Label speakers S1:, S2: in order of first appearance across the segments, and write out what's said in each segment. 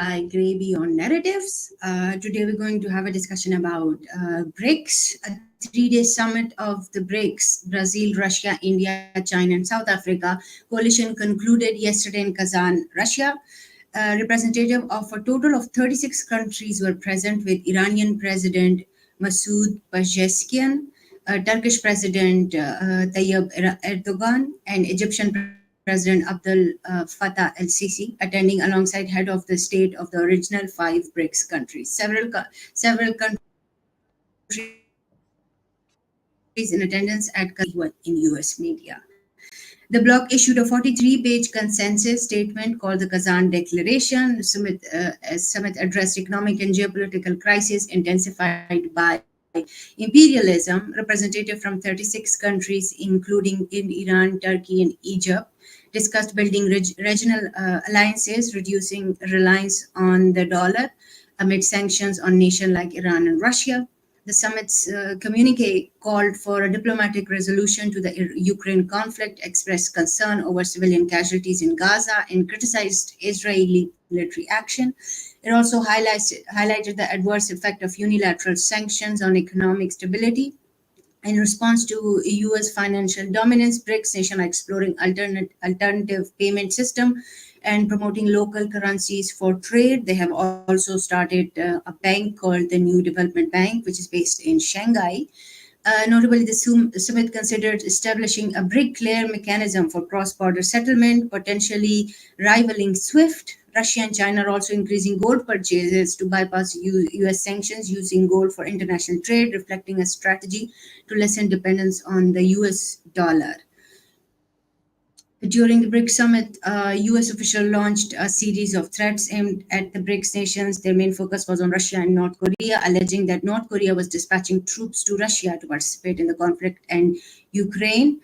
S1: by Gray Beyond Narratives. Today we're going to have a discussion about BRICS, a 3-day summit of the BRICS, Brazil, Russia, India, China, and South Africa. Coalition concluded yesterday in Kazan, Russia. Representative of a total of 36 countries were present, with Iranian President Masoud Pezeshkian, Turkish President Tayyip Erdogan, and Egyptian President Abdel Fattah el-Sisi attending alongside head of the state of the original 5 BRICS countries. Several countries in attendance at in US media. The bloc issued a 43-page consensus statement called the Kazan Declaration. The summit addressed economic and geopolitical crisis intensified by imperialism. Representatives from 36 countries, including Iran, Turkey, and Egypt, discussed building regional alliances, reducing reliance on the dollar amid sanctions on nations like Iran and Russia. The summit's communique called for a diplomatic resolution to the Ukraine conflict, expressed concern over civilian casualties in Gaza, and criticized Israeli military action. It also highlighted the adverse effect of unilateral sanctions on economic stability. In response to US financial dominance, BRICS nations are exploring alternative payment system and promoting local currencies for trade. They have also started a bank called the New Development Bank, which is based in Shanghai. Notably, the summit considered establishing a BRIC clear mechanism for cross-border settlement, potentially rivaling SWIFT. Russia and China are also increasing gold purchases to bypass US sanctions, using gold for international trade, reflecting a strategy to lessen dependence on the US dollar. During the BRICS summit, US official launched a series of threats aimed at the BRICS nations. Their main focus was on Russia and North Korea, alleging that North Korea was dispatching troops to Russia to participate in the conflict in Ukraine.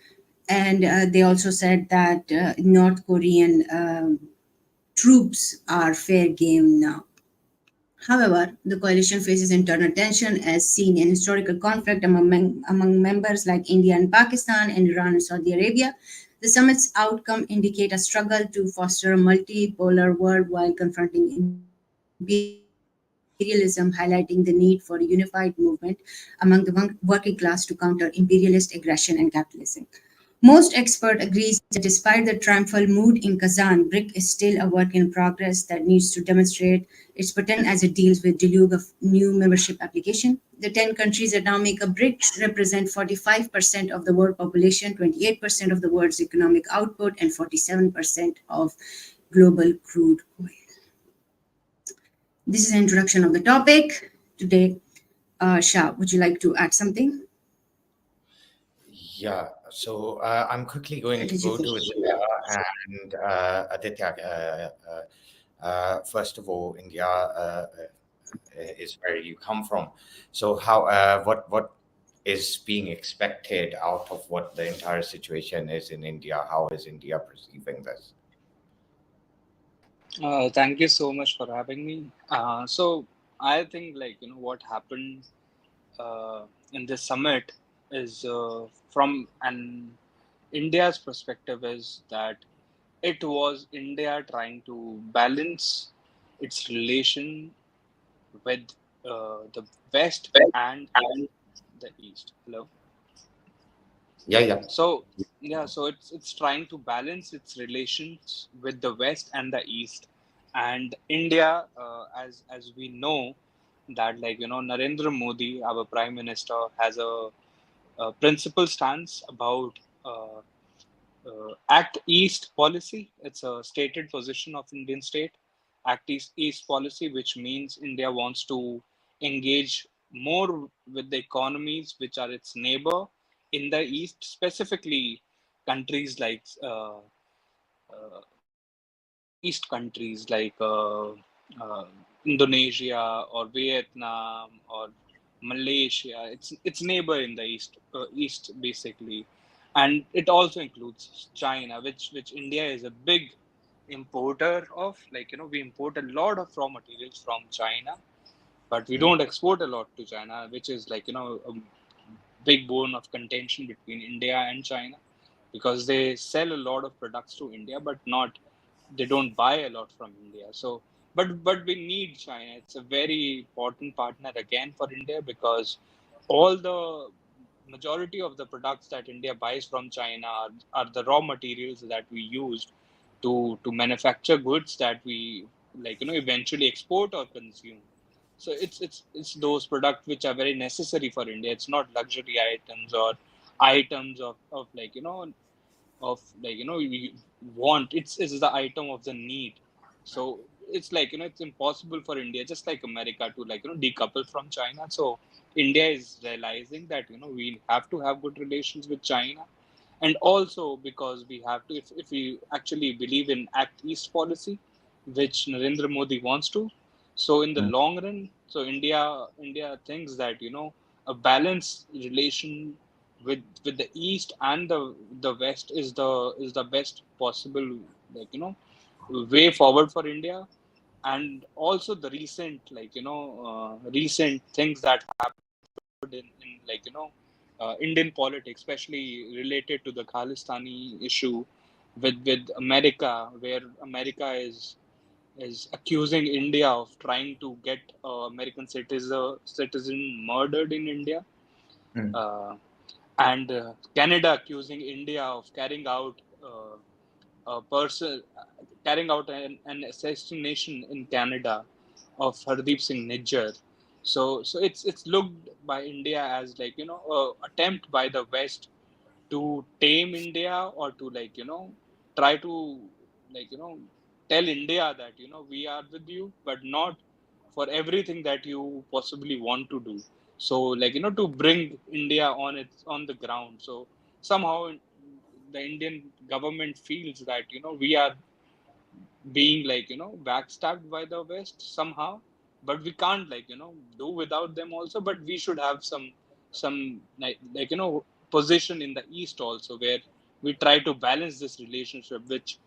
S1: And they also said that North Korean troops are fair game now. However, the coalition faces internal tension, as seen in historical conflict among members like India and Pakistan, and Iran and Saudi Arabia. The summit's outcome indicate a struggle to foster a multipolar world while confronting imperialism, highlighting the need for a unified movement among the working class to counter imperialist aggression and capitalism. Most experts agree that despite the triumphal mood in Kazan, BRIC is still a work in progress that needs to demonstrate its potential as it deals with deluge of new membership application. The 10 countries that now make up BRICS represent 45% of the world population, 28% of the world's economic output, and 47% of global crude oil. This is an introduction of the topic. Today, Shah, would you like to add something?
S2: Yeah, so I'm quickly going to go to India and Aditya. First of all, India is where you come from. So how what is being expected out of what the entire situation is in India? How is India perceiving this?
S3: Thank you so much for having me. So I think what happened in this summit is from an India's perspective is that it was India trying to balance its relation with the West and the East. Hello.
S2: Yeah.
S3: So it's trying to balance its relations with the West and the East, and India, as we know, that Narendra Modi, our Prime Minister, has a principal stance about Act East policy. It's a stated position of Indian state, Act East policy, which means India wants to engage more with the economies which are its neighbor in the East, specifically countries like East countries like Indonesia or Vietnam or Malaysia. It's neighbor in the East basically, and it also includes China, which India is a big importer of. We import a lot of raw materials from China, but we don't export a lot to China, which is a big bone of contention between India and China, because they sell a lot of products to India, but they don't buy a lot from India. So but we need China. It's a very important partner again for India, because all the majority of the products that India buys from China are the raw materials that we use to manufacture goods that we, like, eventually export or consume. So it's those products which are very necessary for India. It's not luxury items or items of you want. It's the item of the need. So it's like, it's impossible for India, just like America, to, like, decouple from China. So India is realizing that, we have to have good relations with China. And also because we have to, if we actually believe in Act East policy, which Narendra Modi wants to. So in the
S2: Mm,
S3: long run, so India thinks that, a balanced relation with the East and the West is the best possible, like, way forward for India. And also the recent, like, recent things that in, like, Indian politics, especially related to the Khalistani issue with America, where America is accusing India of trying to get American citizen murdered in India,
S2: mm,
S3: uh, and Canada accusing India of a person carrying out an assassination in Canada of Hardeep Singh Nijjar. So it's looked by India as, like, attempt by the West to tame India, or to, like, try to, like, tell India that, we are with you, but not for everything that you possibly want to do. So, like, to bring India on the ground. So somehow the Indian government feels that, we are being, like, backstabbed by the West somehow, but we can't, like, do without them also. But we should have some like, position in the East also, where we try to balance this relationship, which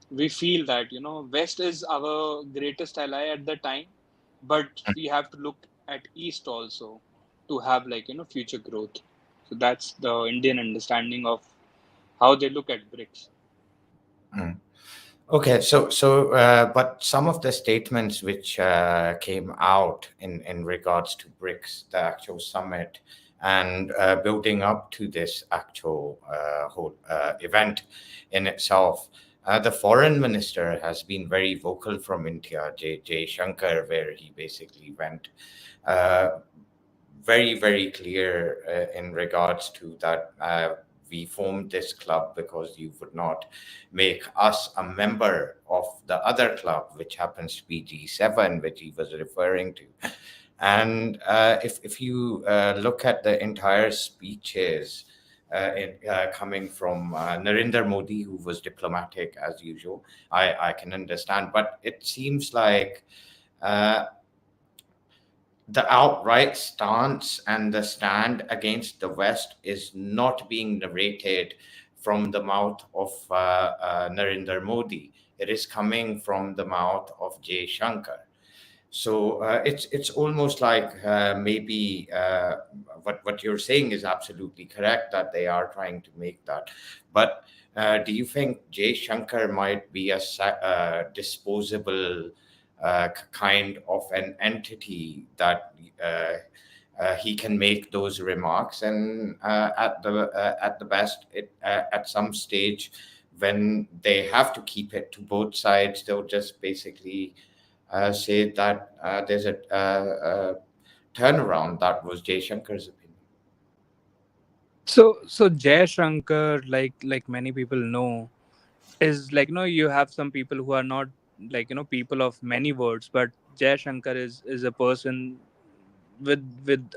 S3: we feel that, West is our greatest ally at the time, but
S2: mm,
S3: we have to look at East also to have, like, future growth. So that's the Indian understanding of how they look at BRICS.
S2: mm. Okay, but some of the statements which came out in regards to BRICS, the actual summit, and building up to this actual whole event in itself, the foreign minister has been very vocal from India, J. Shankar, where he basically went uh, very clear in regards to that. We formed this club because you would not make us a member of the other club, which happens to be G7, which he was referring to. And if you look at the entire speeches coming from Narendra Modi, who was diplomatic as usual, I can understand. But it seems like uh, the outright stance and the stand against the West is not being narrated from the mouth of Narendra Modi. It is coming from the mouth of Jay Shankar. So it's almost like maybe what you're saying is absolutely correct, that they are trying to make that. But do you think Jay Shankar might be a disposable kind of an entity that he can make those remarks, and at the best, at some stage when they have to keep it to both sides, they'll just basically say that there's a turnaround. That was Jay Shankar's opinion.
S4: So Jay Shankar, like many people know, is like, you have some people who are not, like, people of many words, but Jay Shankar is a person with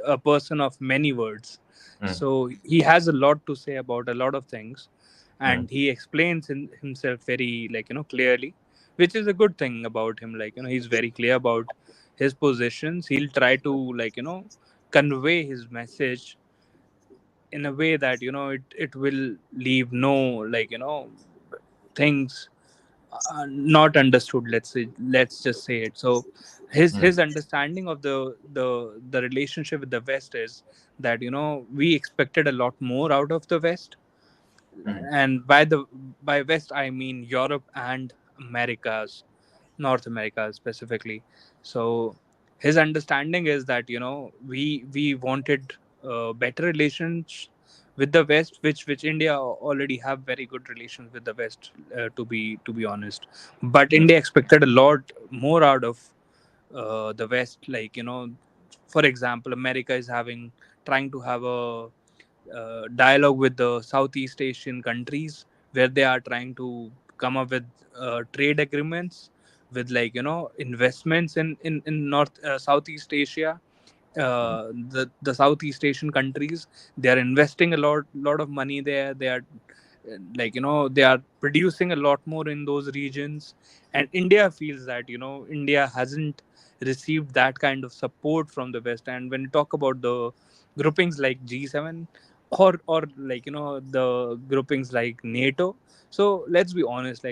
S4: a person of many words.
S2: Mm,
S4: So he has a lot to say about a lot of things,
S2: mm,
S4: and he explains himself very, like, clearly, which is a good thing about him. Like, he's very clear about his positions. He'll try to, like, convey his message in a way that, it will leave no, like, things not understood. Let's just say it. So his
S2: mm,
S4: understanding of the relationship with the West is that, we expected a lot more out of the West.
S2: mm,
S4: And by West I mean Europe and Americas. North America specifically. So his understanding is that we wanted better relations with the West, which India already have very good relations with the West, to be honest. But India expected a lot more out of the West. Like for example, America is having trying to have a dialogue with the Southeast Asian countries where they are trying to come up with trade agreements with investments in North Southeast Asia. The Southeast Asian countries, they are investing a lot of money there. They are they are producing a lot more in those regions, and India feels that India hasn't received that kind of support from the West. And when you talk about the groupings like G7, or the groupings like NATO, so let's be honest,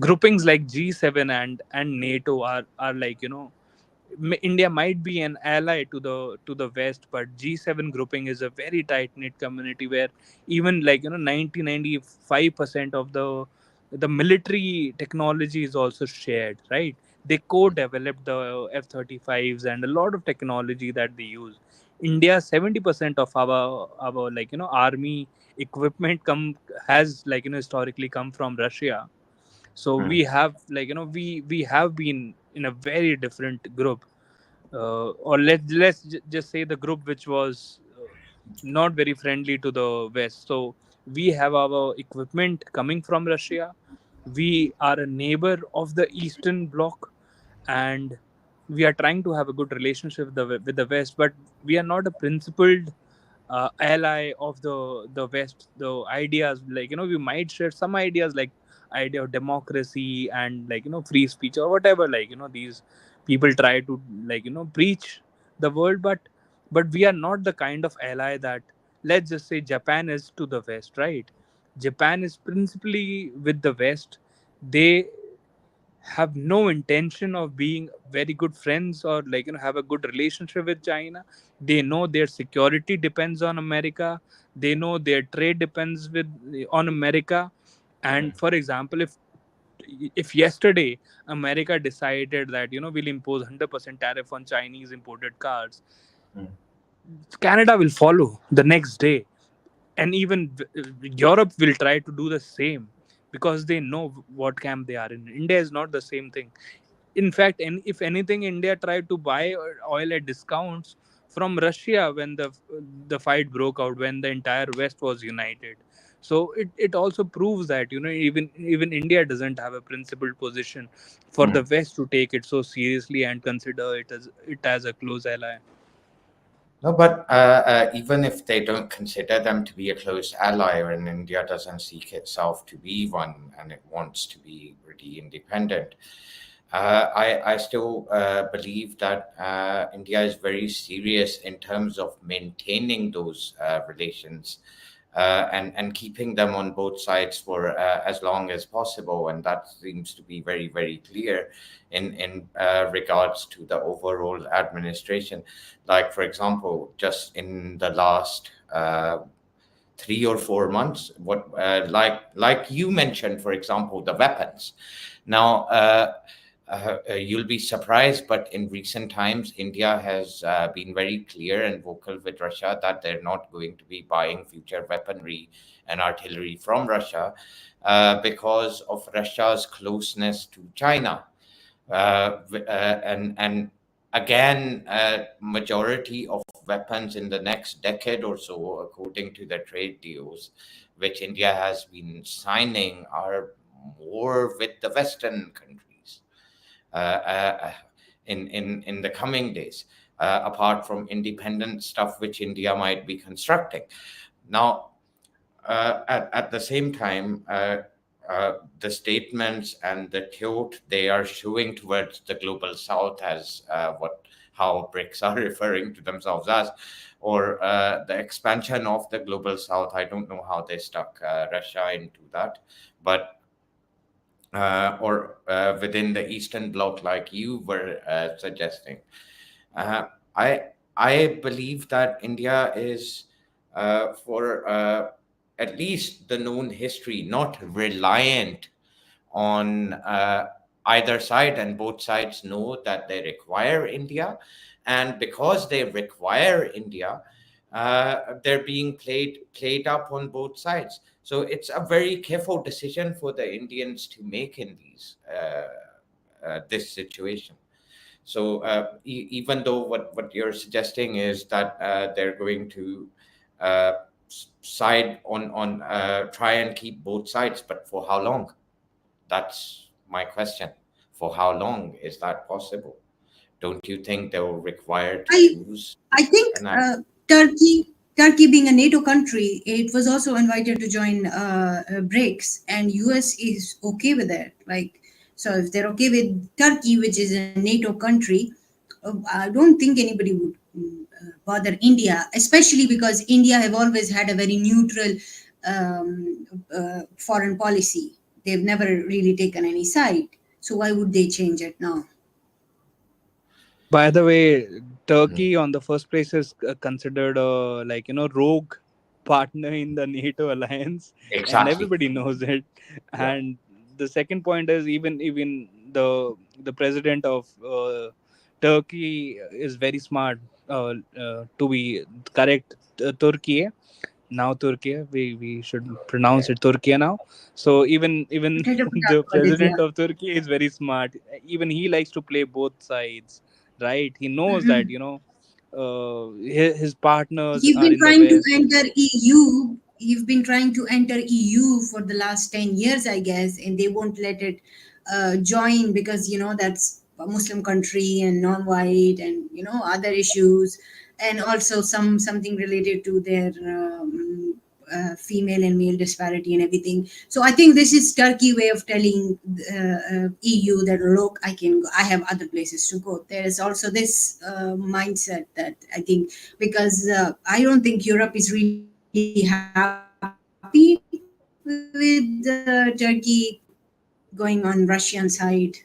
S4: groupings like G7 and NATO are India might be an ally to the West, but G7 grouping is a very tight knit community where even 90-95% of the military technology is also shared, right? They co-developed the F-35s and a lot of technology that they use. India, 70% of our army equipment has historically come from Russia. So we have we have been in a very different group, or just say the group which was not very friendly to the West. So we have our equipment coming from Russia. We are a neighbor of the Eastern Bloc, and we are trying to have a good relationship with the West, but we are not a principled ally of the West. The ideas, we might share some ideas, like idea of democracy and free speech or whatever, these people try to preach the world, but we are not the kind of ally that, let's just say, Japan is to the West, right? Japan is principally with the West. They have no intention of being very good friends or have a good relationship with China. They know their security depends on America. They know their trade depends with on America. And for example, if yesterday America decided that we'll impose 100% tariff on Chinese imported cars, Canada will follow the next day, and even Europe will try to do the same because they know what camp they are in. India is not the same thing. In fact, if anything, India tried to buy oil at discounts from Russia when the fight broke out, when the entire West was united. So it also proves that even India doesn't have a principled position for the West to take it so seriously and consider it as a close ally.
S2: No, but even if they don't consider them to be a close ally, and India doesn't seek itself to be one, and it wants to be really independent, I still believe that India is very serious in terms of maintaining those relations and keeping them on both sides for as long as possible. And that seems to be very, very clear in regards to the overall administration. Like, for example, just in the last 3 or 4 months, what like you mentioned, for example, the weapons. Now, you'll be surprised, but in recent times, India has been very clear and vocal with Russia that they're not going to be buying future weaponry and artillery from Russia because of Russia's closeness to China. And again, majority of weapons in the next decade or so, according to the trade deals which India has been signing, are more with the Western countries uh, uh, in the coming days, apart from independent stuff which India might be constructing. Now, at the same time, the statements and the tilt they are showing towards the global south as how BRICS are referring to themselves as, or the expansion of the global south. I don't know how they stuck Russia into that, but or within the Eastern Bloc, like you were suggesting. Uh, I believe that India is, for at least the known history, not reliant on either side, and both sides know that they require India. And because they require India, they're being played up on both sides. So it's a very careful decision for the Indians to make in this situation. So even though what you're suggesting is that they're going to uh, side on try and keep both sides, but for how long? That's my question. For how long is that possible? Don't you think they will require to
S1: I
S2: choose
S1: I think
S2: an act?
S1: Turkey being a NATO country, it was also invited to join BRICS, and US is okay with it. Like, so if they're okay with Turkey, which is a NATO country, I don't think anybody would bother India, especially because India have always had a very neutral foreign policy. They've never really taken any side. So why would they change it now?
S4: By the way,
S2: Hmm.
S4: Turkey on the first place is considered a rogue partner in the NATO alliance, and
S2: Exactly.
S4: everybody knows it.
S2: Yeah.
S4: And the second point is even the president of Turkey is very smart. To be correct, Turkey. Now Turkey, we should pronounce it Turkey now. So even
S1: Potato,
S4: the
S1: potato, Aditya.
S4: president of Turkey is very smart. Even he likes to play both sides, right? He knows that
S1: Mhm.
S4: his partners
S1: You've
S4: are
S1: been
S4: in the
S1: trying to
S4: West.
S1: enter EU. You've been trying to enter EU for the last 10 years, I guess, and they won't let it join because, that's a Muslim country and non-white and, other issues, and also something related to their female and male disparity and everything. So I think this is Turkey way of telling EU that, look, I have other places to go. There is also this mindset that I think, because I don't think Europe is really happy with Turkey going on Russian side.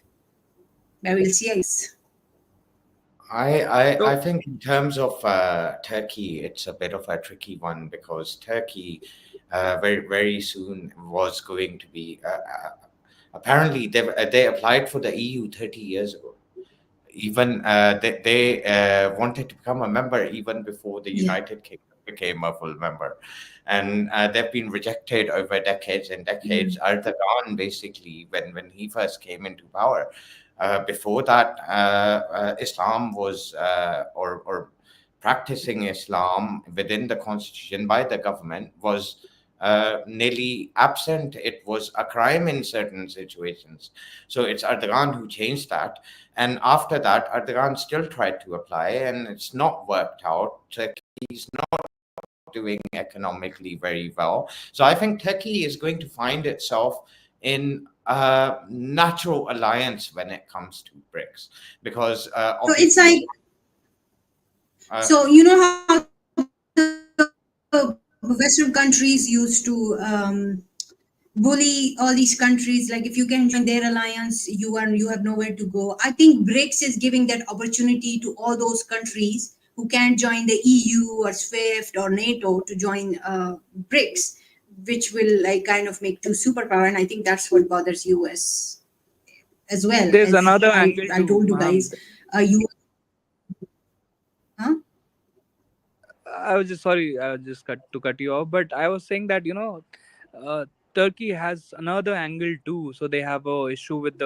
S1: But we'll see, I guess.
S2: I
S4: So
S2: think in terms of Turkey, it's a bit of a tricky one because Turkey very soon was going to be apparently they applied for the EU 30 years ago. Even they wanted to become a member even before the
S1: Yeah.
S2: United Kingdom became a full member, and they've been rejected over decades and decades.
S1: Mm.
S2: Erdogan, basically, when he first came into power, before that, Islam was or practicing Islam within the constitution by the government was nearly absent. It was a crime in certain situations. So it's Erdogan who changed that. And after that, Erdogan still tried to apply, and it's not worked out. Turkey's not doing economically very well. So I think Turkey is going to find itself in a natural alliance when it comes to BRICS, because
S1: So it's
S2: obviously,
S1: like,
S2: uh,
S1: so you know how the Western countries used to bully all these countries, like if you can join their alliance, you have nowhere to go. I think BRICS is giving that opportunity to all those countries who can't join the EU or SWIFT or NATO to join BRICS, which will like kind of make two superpower. And I think that's what bothers US as well.
S4: there's
S1: As
S4: another
S1: i
S4: angle
S1: i
S4: too.
S1: told you guys, you huh?
S4: I was just sorry, I was just cut you off, but I was saying that uh, Turkey has another angle too. So they have a issue with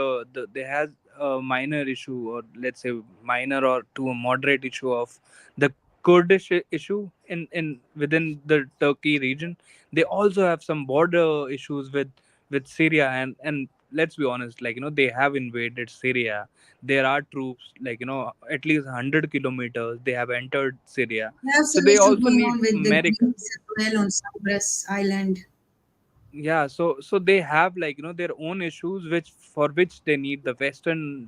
S4: they has a minor issue, or let's say minor or to a moderate issue of the Kurdish issue in within the Turkey region. They also have some border issues with Syria, and let's be honest, they have invaded Syria. There are troops, at least 100 kilometers. They have entered Syria,
S1: We have
S4: so
S1: some
S4: they
S1: issue
S4: also
S1: going
S4: need
S1: on with the
S4: America.
S1: Greeks as well on Cyprus Island.
S4: Yeah, so they have their own issues, which they need the Western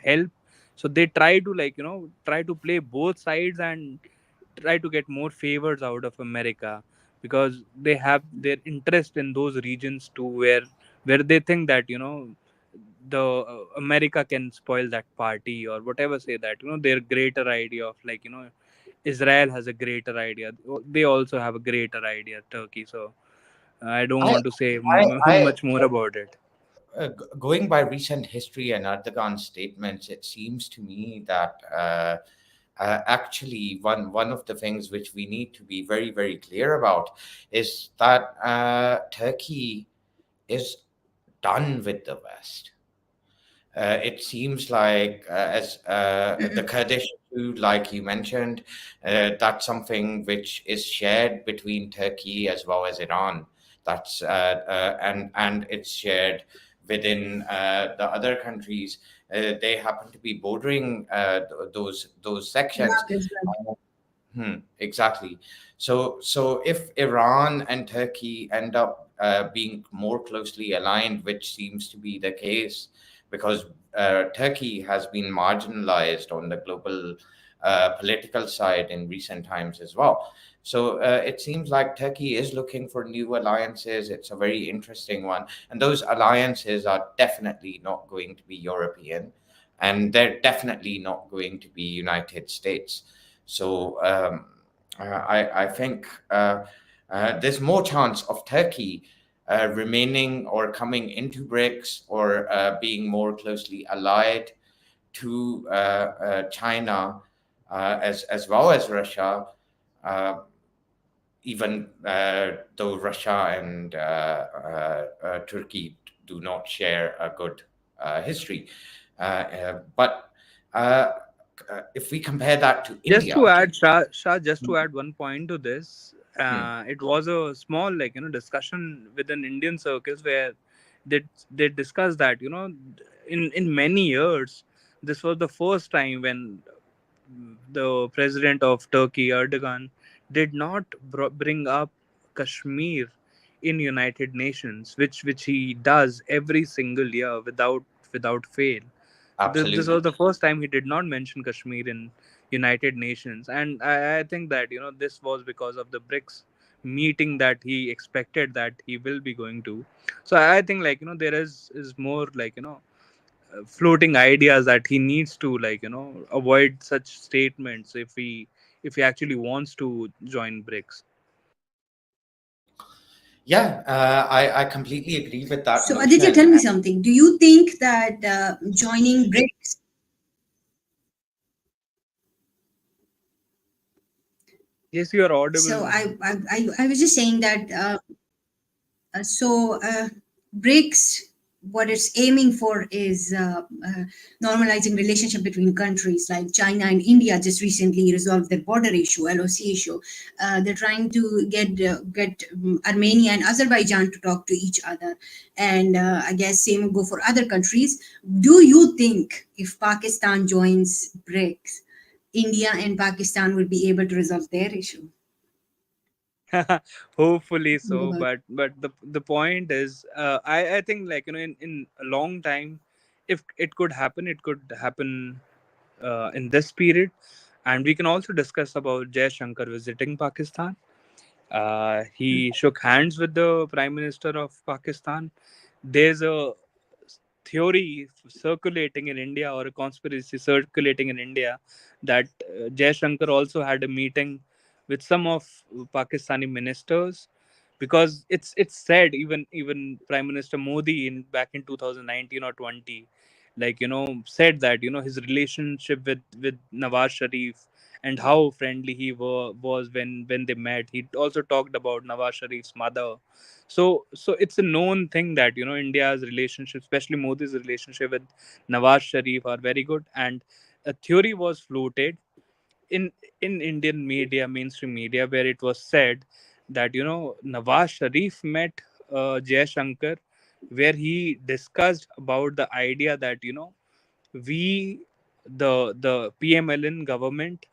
S4: help. So they try to try to play both sides and try to get more favors out of America, because they have their interest in those regions too, where they think that the America can spoil that party or whatever. Say that their greater idea of Israel has a greater idea. They also have a greater idea, Turkey. So I don't
S2: I,
S4: want to say
S2: I
S4: much more about it.
S2: going by recent history and Erdogan's statements, it seems to me that actually one of the things which we need to be very, very clear about is that Turkey is done with the West. It seems like, as the
S1: Mm-mm.
S2: Kurdish issue, like you mentioned, that's something which is shared between Turkey as well as Iran. That's and it's shared within the other countries. They happen to be bordering those sections.
S1: Iraq as well.
S2: Exactly. So if Iran and Turkey end up being more closely aligned, which seems to be the case, because Turkey has been marginalized on the global political side in recent times as well. So it seems like Turkey is looking for new alliances. It's a very interesting one, and those alliances are definitely not going to be European, and they're definitely not going to be United States. So I think there's more chance of Turkey remaining or coming into BRICS or being more closely allied to China as well as Russia, uh, even though Russia and Turkey do not share a good history. But if we compare that to
S4: Just
S2: India,
S4: to add, Shah, just to add one point to this,
S2: hmm,
S4: it was a small, discussion within Indian circles where they discussed that, in many years, this was the first time when the president of Turkey, Erdogan, did not bring up Kashmir in United Nations, which he does every single year without fail. This
S2: absolutely.
S4: was the first time he did not mention Kashmir in United Nations, and I think that this was because of the BRICS meeting that he expected that he will be going to. So I think there is more floating ideas that he needs to avoid such statements if he actually wants to join BRICS.
S2: Yeah, I completely agree with that
S1: So,
S2: notion.
S1: Aditya, tell me something. Do you think that joining BRICS?
S4: Yes, you are audible.
S1: So, I was just saying that. So, BRICS, what it's aiming for is normalizing relationship between countries like China and India. Just recently resolved their border issue, LOC issue. They're trying to get Armenia and Azerbaijan to talk to each other, and I guess same will go for other countries. Do you think if Pakistan joins BRICS, India and Pakistan will be able to resolve their issue?
S4: Hopefully
S1: Go
S4: so,
S1: ahead.
S4: but the point is, I think in a long time, if it could happen, it could happen in this period. And we can also discuss about Jay Shankar visiting Pakistan. He shook hands with the Prime Minister of Pakistan. There's a theory circulating in India, or a conspiracy circulating in India, that Jay Shankar also had a meeting with some of Pakistani ministers, because it's said, even Prime Minister Modi in back in 2019 or 20, said that his relationship with Nawaz Sharif, and how friendly he was when they met. He also talked about Nawaz Sharif's mother. So it's a known thing that India's relationship, especially Modi's relationship with Nawaz Sharif, are very good. And a theory was floated in Indian media, mainstream media, where it was said that Nawaz Sharif met Jay Shankar, where he discussed about the idea that we, the PMLN government,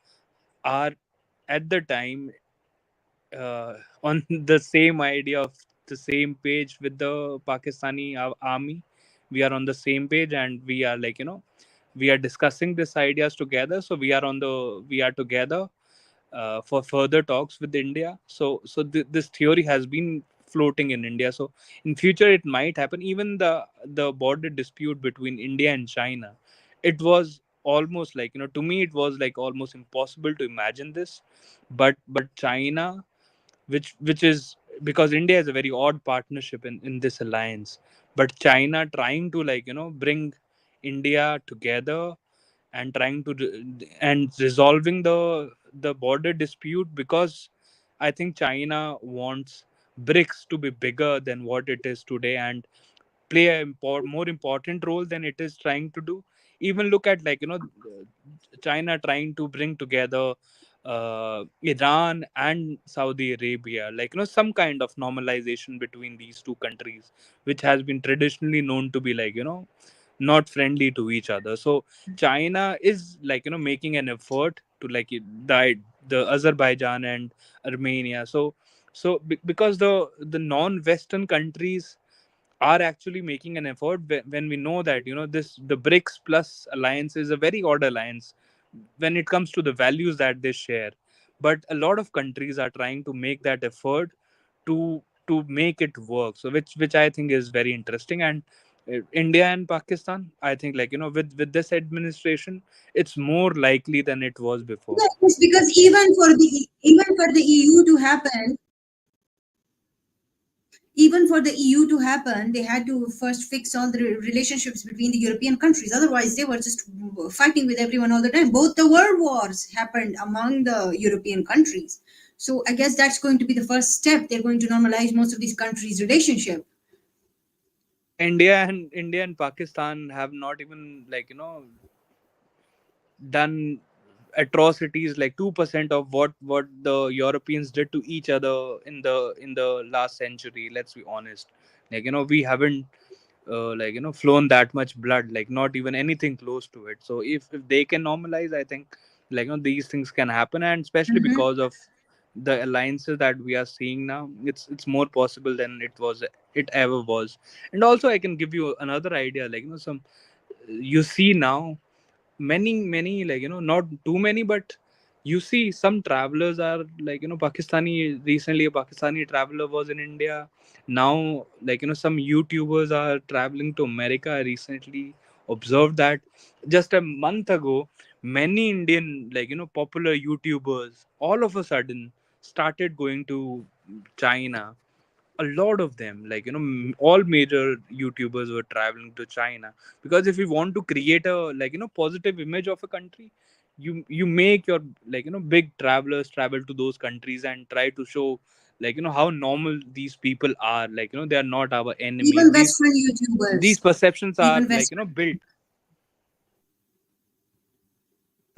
S4: are at the time on the same idea, of the same page with the Pakistani army. We are on the same page, and we are we are discussing these ideas together. So we are together for further talks with India. So this theory has been floating in India. So in future it might happen. Even the border dispute between India and China, it was almost to me it was almost impossible to imagine this. But China, which is, because India is a very odd partnership in this alliance. but China trying to bring India together and trying to and resolving the border dispute, because I think China wants BRICS to be bigger than what it is today and play a more important role than it is trying to do. Even look at China trying to bring together Iran and Saudi Arabia, some kind of normalization between these two countries, which has been traditionally known to be not friendly to each other. So China is making an effort to the Azerbaijan and Armenia. Because the non-Western countries are actually making an effort, when we know that this the BRICS plus alliance is a very odd alliance when it comes to the values that they share, but a lot of countries are trying to make that effort to make it work. So which I think is very interesting. And India and Pakistan, I think with this administration, it's more likely than it was before.
S1: Yes, because even for the EU to happen, even for the EU to happen, they had to first fix all the relationships between the European countries. Otherwise, they were just fighting with everyone all the time. Both the world wars happened among the European countries. So I guess that's going to be the first step. They're going to normalize most of these countries' relationship.
S4: India and Pakistan have not even done atrocities like 2% of what the Europeans did to each other in the last century. Let's be honest. We haven't flown that much blood, not even anything close to it. So if they can normalize, I think these things can happen, and especially
S1: Mhm.
S4: because of the alliances that we are seeing now, it's more possible than it ever was. And also I can give you another idea, some you see now many not too many, but you see some travelers are Pakistani. Recently a Pakistani traveler was in India. Now some YouTubers are traveling to America. I recently observed that just a month ago many Indian popular YouTubers all of a sudden started going to China. A lot of them all major YouTubers were traveling to China, because if you want to create a positive image of a country, you make your big travelers travel to those countries and try to show how normal these people are. They are not our enemies.
S1: Even
S4: these
S1: Western
S4: these
S1: YouTubers,
S4: perceptions are
S1: even Western.
S4: built.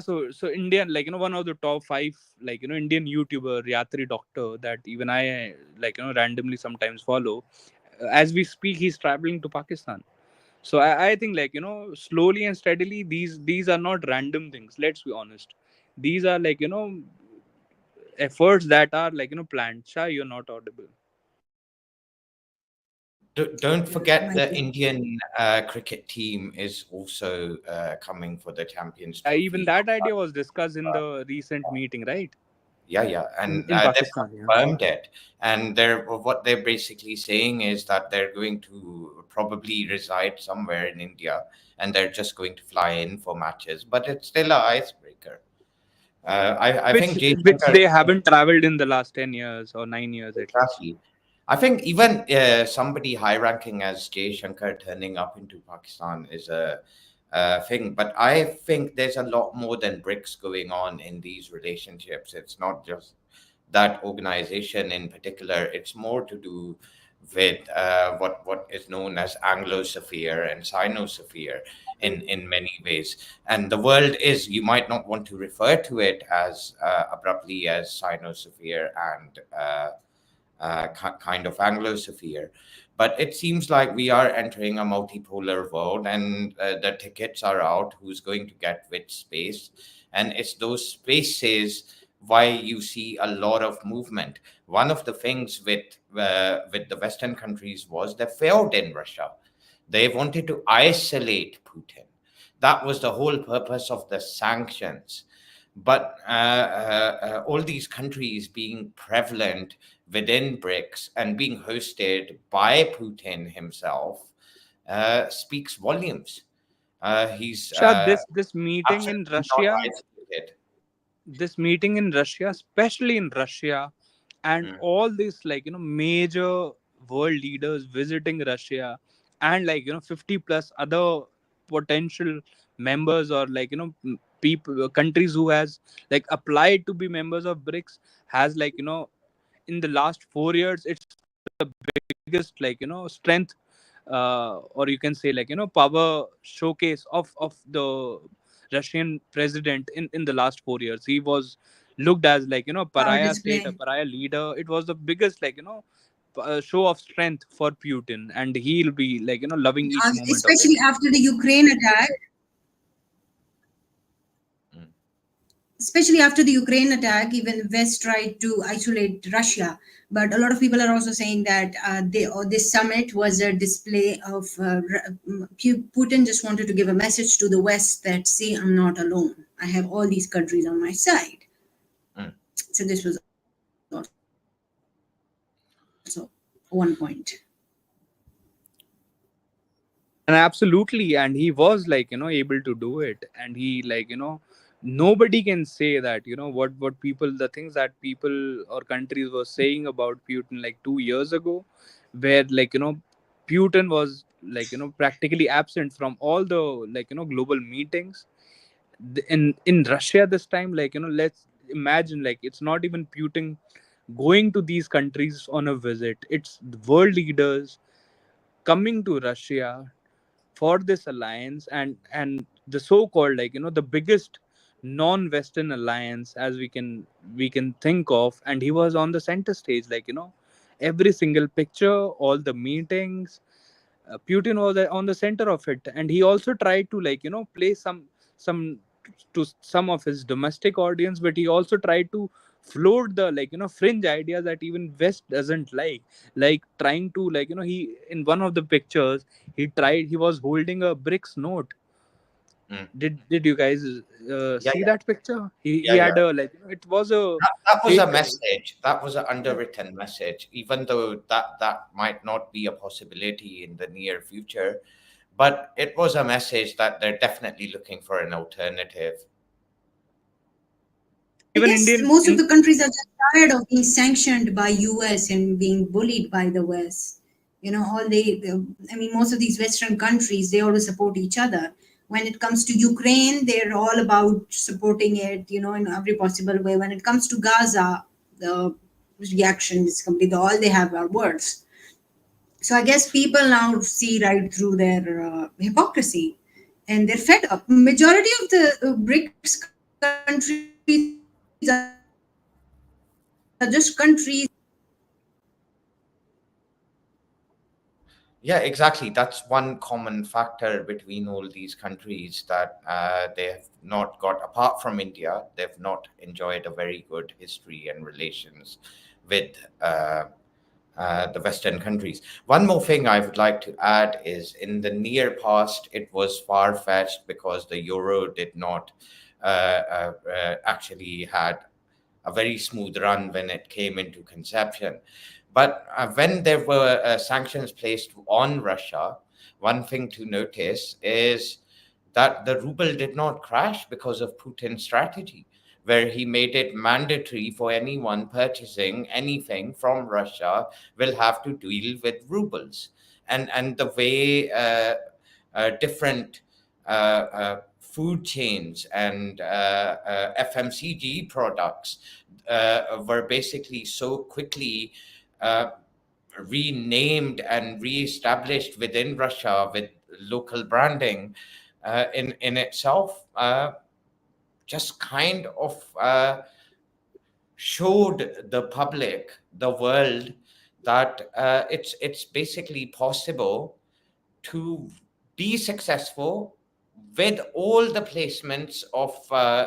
S4: Yeah, so Indian, one of the top five Indian YouTuber, Yatri Doctor, that even I randomly sometimes follow. As we speak, he's traveling to Pakistan. So I think slowly and steadily, these are not random things. Let's be honest. These are efforts that are planned. Shah, you're not audible.
S2: Don't
S1: Yeah,
S2: forget
S1: might
S2: the
S1: be.
S2: Indian cricket team is also coming for the Champions
S4: Even
S2: Trophy.
S4: that idea was discussed in the recent meeting, right?
S2: Yeah, yeah, and
S4: In
S2: they've
S4: Pakistan, yeah.
S2: confirmed it. And what they're basically saying is that they're going to probably reside somewhere in India, and they're just going to fly in for matches. But it's still an icebreaker. I
S4: Which
S2: think
S4: which
S2: Jaishankar
S4: they haven't traveled in the last 10 years or 9 years at least.
S2: exactly. I think even somebody high ranking as Jay Shankar turning up into Pakistan is a thing. But I think there's a lot more than BRICS going on in these relationships. It's not just that organization in particular. It's more to do with what is known as Anglosphere and Sinosphere in many ways. And the world is, you might not want to refer to it as abruptly as Sinosphere and kind of Anglosphere. But it seems like we are entering a multipolar world, and the tickets are out. Who's going to get which space? And it's those spaces why you see a lot of movement. One of the things with the Western countries was they failed in Russia. They wanted to isolate Putin. That was the whole purpose of the sanctions. But all these countries being prevalent within BRICS and being hosted by Putin himself speaks volumes. He's
S4: Shah, this meeting in
S2: absolutely not
S4: Russia,
S2: isolated.
S4: especially in Russia, and
S2: Mm.
S4: all these major world leaders visiting Russia and 50 plus other potential members, or people, countries who has applied to be members of BRICS, has in the last 4 years, it's the biggest strength, or you can say power showcase of the Russian president in the last 4 years. He was looked as
S1: Power
S4: pariah state, a
S1: display.
S4: pariah leader. It was the biggest show of strength for Putin, and he'll be loving each moment of it.
S1: Especially after the Ukraine attack.
S2: Mm.
S1: Especially after the Ukraine attack, even West tried to isolate Russia. But a lot of people are also saying that this summit was a display of Putin just wanted to give a message to the West that, see, I'm not alone. I have all these countries on my side.
S2: Mm.
S1: So this was also one point.
S4: And absolutely, and he was able to do it, and he nobody can say that what people, the things that people or countries were saying about Putin 2 years ago, where Putin was practically absent from all the global meetings. In Russia this time, let's imagine, it's not even Putin going to these countries on a visit, it's the world leaders coming to Russia for this alliance, and the so-called the biggest non-Western alliance as we can think of. And he was on the center stage, every single picture, all the meetings, Putin was on the center of it. And he also tried to play some to some of his domestic audience, but he also tried to float the fringe ideas that even West doesn't like trying to he, in one of the pictures, he was holding a BRICS note.
S2: Mm.
S4: Did you guys
S2: Yeah,
S4: see
S2: yeah,
S4: that picture? He
S2: yeah,
S4: had
S2: yeah.
S4: a it was a
S2: That was a
S4: state.
S2: message. That was an underwritten message, even though that might not be a possibility in the near future. But it was a message that they're definitely looking for an alternative.
S1: I
S4: Even
S1: guess
S4: Indian
S1: most of
S4: in
S1: the countries are just tired of being sanctioned by US and being bullied by the West. I mean, most of these Western countries, they always support each other. When it comes to Ukraine, they're all about supporting it, in every possible way. When it comes to Gaza, the reaction is complete. All they have are words. So I guess people now see right through their hypocrisy, and they're fed up. Majority of the BRICS countries are just countries that are
S2: Yeah, exactly. That's one common factor between all these countries, that they have not got, apart from India, they've not enjoyed a very good history and relations with the Western countries. One more thing I would like to add is, in the near past, it was far fetched because the euro did not actually had a very smooth run when it came into conception. But when there were sanctions placed on Russia, one thing to notice is that the ruble did not crash because of Putin's strategy, where he made it mandatory for anyone purchasing anything from Russia will have to deal with rubles. And the way different food chains and FMCG products were basically so quickly uh, renamed and reestablished within Russia with local branding, in itself, just kind of showed the public, the world, that it's basically possible to be successful with all the placements of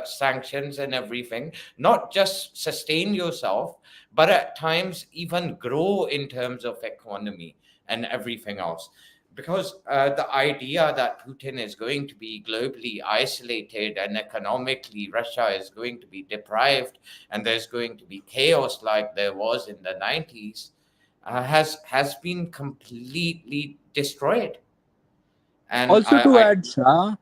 S2: sanctions and everything, not just sustain yourself, but at times even grow in terms of economy and everything else. Because the idea that Putin is going to be globally isolated and economically Russia is going to be deprived and there's going to be chaos like there was in the 90s, has been completely destroyed. And
S4: also to
S2: I
S4: add Shah,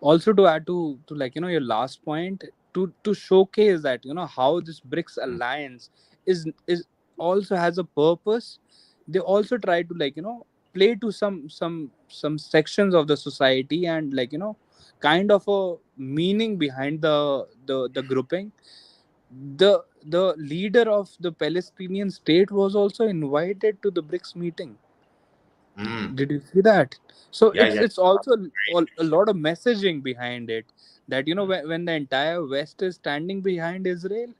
S4: also to add to your last point, to showcase that how this BRICS alliance is also has a purpose. They also try to play to some some sections of the society, and kind of a meaning behind the grouping. The leader of the Palestinian state was also invited to the BRICS meeting.
S2: Mm.
S4: Did you see that? So
S2: Yeah,
S4: it's
S2: yeah.
S4: it's also a lot of messaging behind it, that when the entire West is standing behind Israel,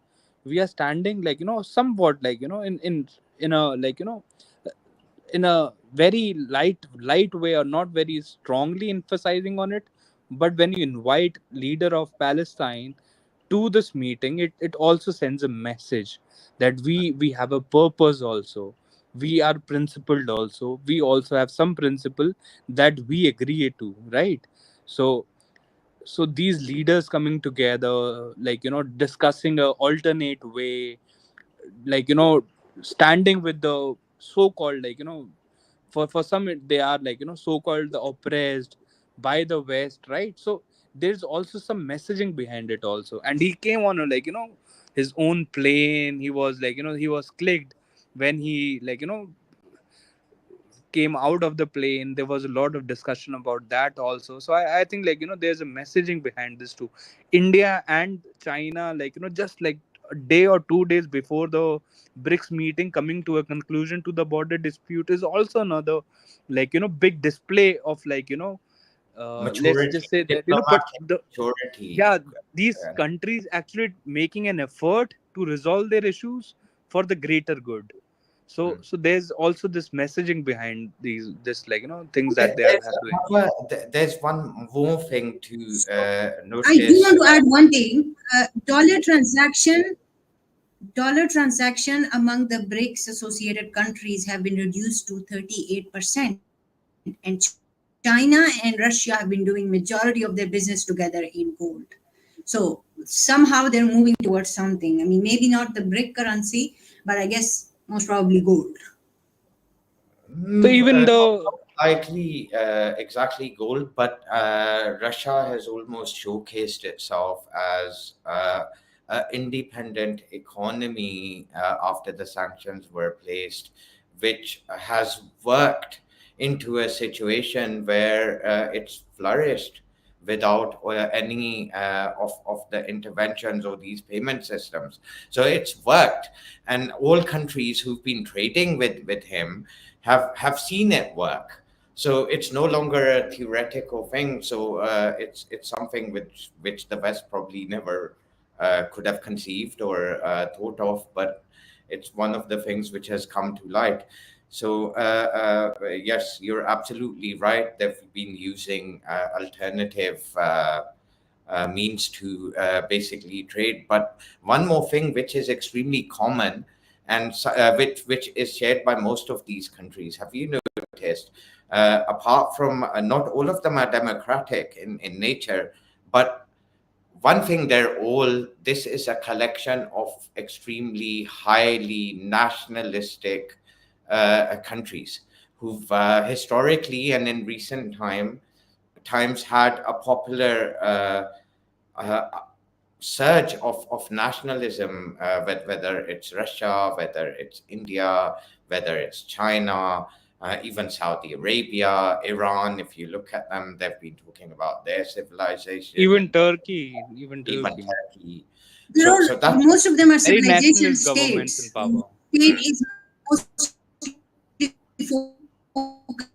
S4: we are standing somewhat in a in a very light way, or not very strongly emphasizing on it. But when you invite leader of Palestine to this meeting, it also sends a message that we have a purpose also, we are principled also, we also have some principle that we agree to, right? So these leaders coming together, discussing a alternate way, like standing with the so-called, for some they are so-called the oppressed by the West, right? So there's also some messaging behind it also. And he came on a, his own plane. He was he was clicked when he came out of the plane. There was a lot of discussion about that also. So I think there's a messaging behind this too. India and China, just like a day or 2 days before the BRICS meeting coming to a conclusion to the border dispute, is also another big display of let's
S2: Maturity,
S4: just say that but
S2: diplomatic
S4: the
S2: maturity.
S4: yeah, these countries actually making an effort to resolve their issues for the greater good. so
S2: Mm.
S4: so there's also this messaging behind these this things that they are doing.
S2: There's one more thing to
S1: I do
S2: notice.
S1: want to add one thing. Dollar transaction among the BRICS associated countries have been reduced to 38%, and China and Russia have been doing majority of their business together in gold. So somehow they're moving towards something. I mean, maybe not the BRIC currency, but I guess most probably gold.
S4: So
S2: Mm,
S4: even
S2: not
S4: though
S2: likely exactly gold, but Russia has almost showcased itself as an independent economy after the sanctions were placed, which has worked into a situation where it's flourished without any of the interventions or these payment systems. So it's worked, and all countries who've been trading with him have seen it work. So it's no longer a theoretical thing. So it's something which the West probably never could have conceived or thought of, but it's one of the things which has come to light. So yes, you're absolutely right. They've been using alternative means to basically trade. But one more thing, which is extremely common, and which is shared by most of these countries. Have you noticed? Apart from not all of them are democratic in nature, but one thing they're all, this is a collection of extremely highly nationalistic countries who've historically and in recent times had a popular uh, surge of nationalism, whether it's Russia, whether it's India, whether it's China, even Saudi Arabia, Iran. If you look at them, they've been talking about their civilization,
S4: even
S2: and
S4: Turkey, even
S2: even
S4: Turkey,
S2: Turkey.
S1: They're all,
S2: So that's
S1: most of them are
S4: very
S1: civilization
S4: nationalist governments in
S1: states.
S4: power.
S1: State is mostly focused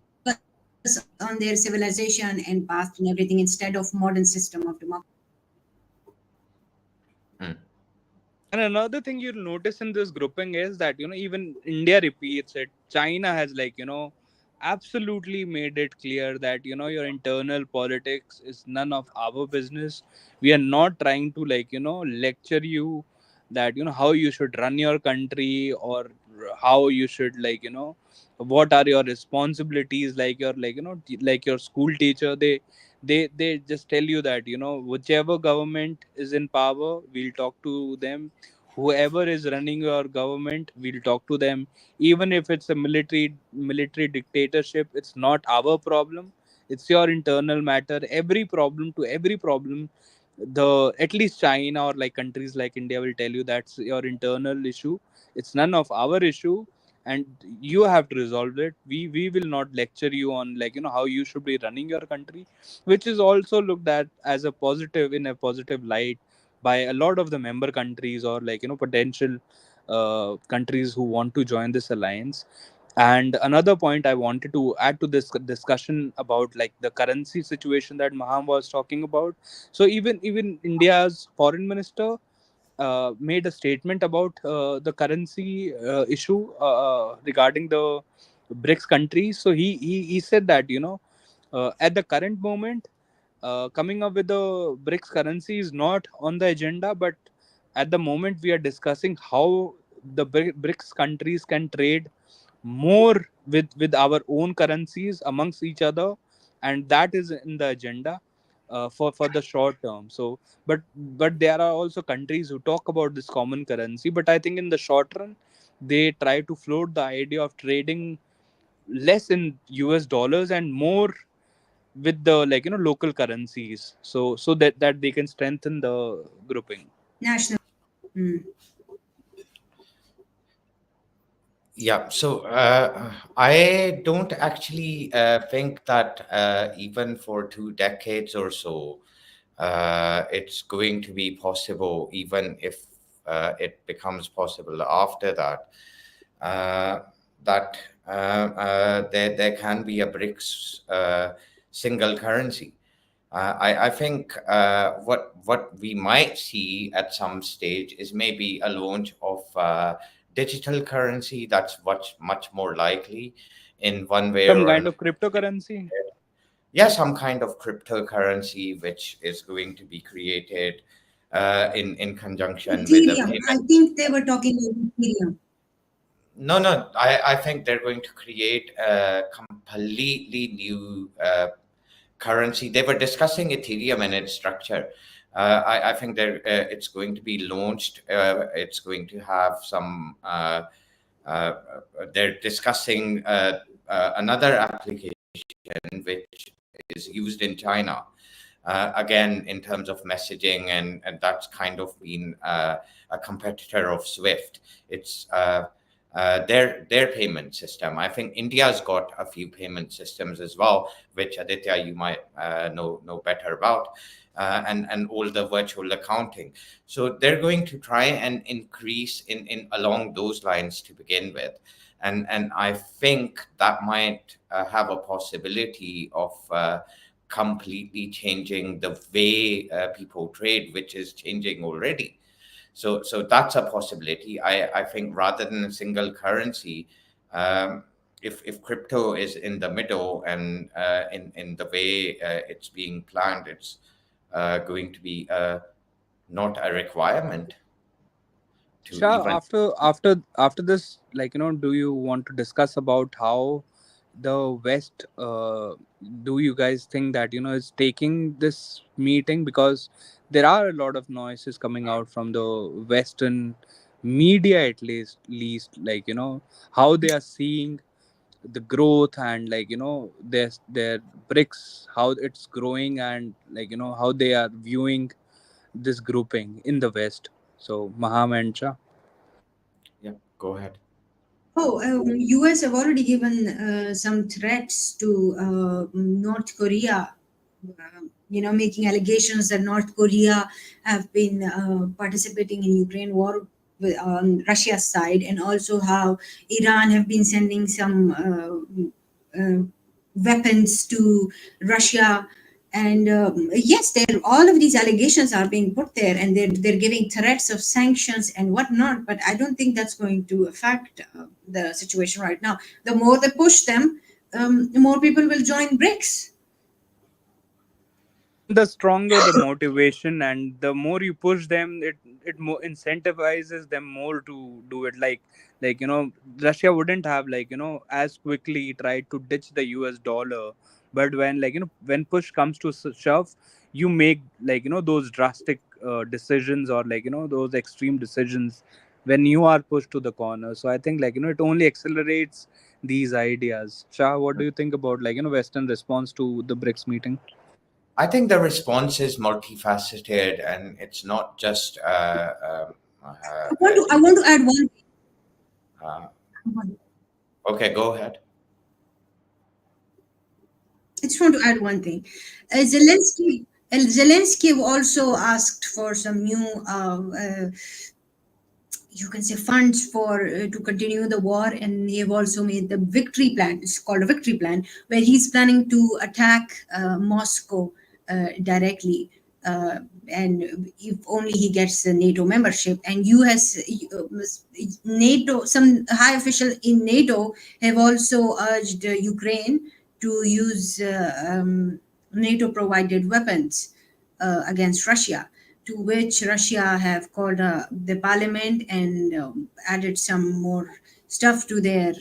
S1: on their civilization and past and everything instead of modern system of democracy.
S2: mm,
S4: And another thing you'll notice in this grouping is that even India repeats it. China has absolutely made it clear that your internal politics is none of our business. We are not trying to lecture you that how you should run your country, or how you should what are your responsibilities, like your like your school teacher. They just tell you that whichever government is in power, we'll talk to them. Whoever is running your government, we'll talk to them. Even if it's a military dictatorship, it's not our problem. It's your internal matter. Every problem, the at least China or countries like India will tell you that's your internal issue. It's none of our issue. and you have to resolve it. We will not lecture you on, like, how you should be running your country, which is also looked at as a positive, in a positive light, by a lot of the member countries, or, like, potential countries who want to join this alliance. And another point I wanted to add to this discussion about, like, the currency situation that Maham was talking about. So even India's foreign minister made a statement about the currency issue regarding the BRICS countries. So he said that, at the current moment, coming up with the BRICS currency is not on the agenda, but at the moment we are discussing how the BRICS countries can trade more with our own currencies amongst each other, and that is in the agenda for the short term. So, but there are also countries who talk about this common currency, but I think in the short run they try to float the idea of trading less in US dollars and more with the, like, local currencies, so that they can strengthen the grouping.
S1: National. Mm.
S2: Yeah, so I don't actually think that even for 2 decades or so, it's going to be possible, even if it becomes possible after that, uh, that there can be a BRICS single currency. I think what we might see at some stage is maybe a launch of digital currency. That's much more likely in one way
S4: Some
S2: or
S4: kind
S2: another.
S4: of cryptocurrency.
S2: Yeah, some kind of cryptocurrency which is going to be created in conjunction with a
S1: Ethereum. I
S2: payment.
S1: think they were talking about Ethereum.
S2: No, I think they're going to create a completely new currency. They were discussing Ethereum and its structure. I think it's going to be launched. It's going to have some. Uh, they're discussing another application which is used in China. Again, in terms of messaging, and that's kind of been a competitor of Swift. It's their payment system. I think India's got a few payment systems as well, which Aditya you might know better about, and all the virtual accounting. So they're going to try and increase in along those lines to begin with, and I think that might have a possibility of completely changing the way people trade, which is changing already. So that's a possibility. I think rather than a single currency, um, if crypto is in the middle and in the way it's being planned, it's going to be not a requirement to
S4: Shah,
S2: even.
S4: after this, like, do you want to discuss about how the West, do you guys think that, is taking this meeting? Because there are a lot of noises coming out from the Western media, at least, like, how they are seeing the growth, and, like, their BRICS, how it's growing, and, like, how they are viewing this grouping in the West. So Maham and Shah.
S2: Yeah, go ahead.
S1: Oh, US have already given some threats to North Korea. Making allegations that North Korea have been participating in Ukraine war on Russia's side, and also how Iran have been sending some weapons to Russia. And yes, all of these allegations are being put there, and they're giving threats of sanctions and whatnot. But I don't think that's going to affect the situation right now. The more they push them, the more people will join BRICS.
S4: And the stronger the motivation, and the more you push them, it more incentivizes them more to do it. Like, Russia wouldn't have, like, as quickly tried to ditch the US dollar, but when, like, when push comes to shove, you make, like, those drastic decisions, or, like, those extreme decisions when you are pushed to the corner. So I think, like, it only accelerates these ideas. Shah, what do you think about, like, Western response to the BRICS meeting?
S2: I think the response is multifaceted, and it's not just
S1: I want to add one
S2: uh,
S1: thing.
S2: Okay, go ahead.
S1: I just want to add one thing. Zelensky also asked for some new you can say funds for to continue the war, and they've also made the victory plan. It's called a victory plan, where he's planning to attack Moscow directly, and if only he gets the NATO membership. And US, NATO, some high official in NATO have also urged Ukraine to use NATO provided weapons against Russia, to which Russia have called the parliament and added some more stuff to their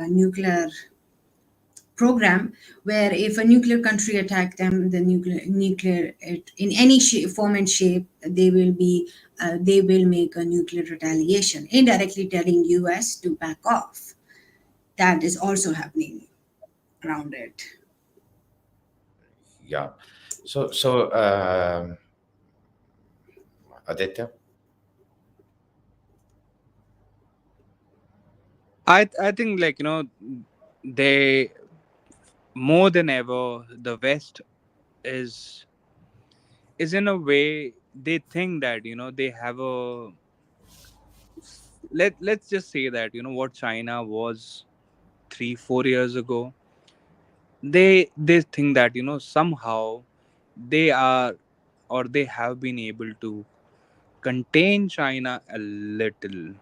S1: nuclear program, where if a nuclear country attack them, the nuclear in any form and shape, they will make a nuclear retaliation, indirectly telling US to back off. That is also happening around it.
S2: Yeah. So, Aditya.
S4: I think, like, they, more than ever, the West is is in a way, they think that, they have a, let's just say that, what China was 3 4 years ago, they think that, somehow they are, or they have been able to contain China a little.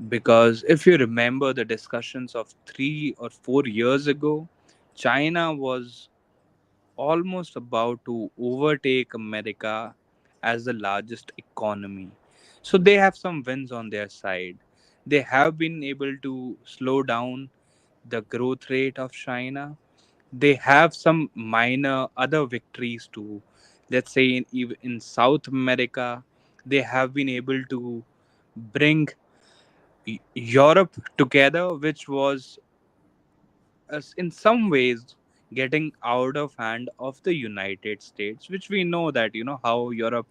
S4: Because if you remember the discussions of 3 or 4 years ago, China was almost about to overtake America as the largest economy. So they have some wins on their side. They have been able to slow down the growth rate of China. They have some minor other victories too. Let's say in South America, they have been able to bring Europe together, which was, in some ways, getting out of hand of the United States, which we know that, how Europe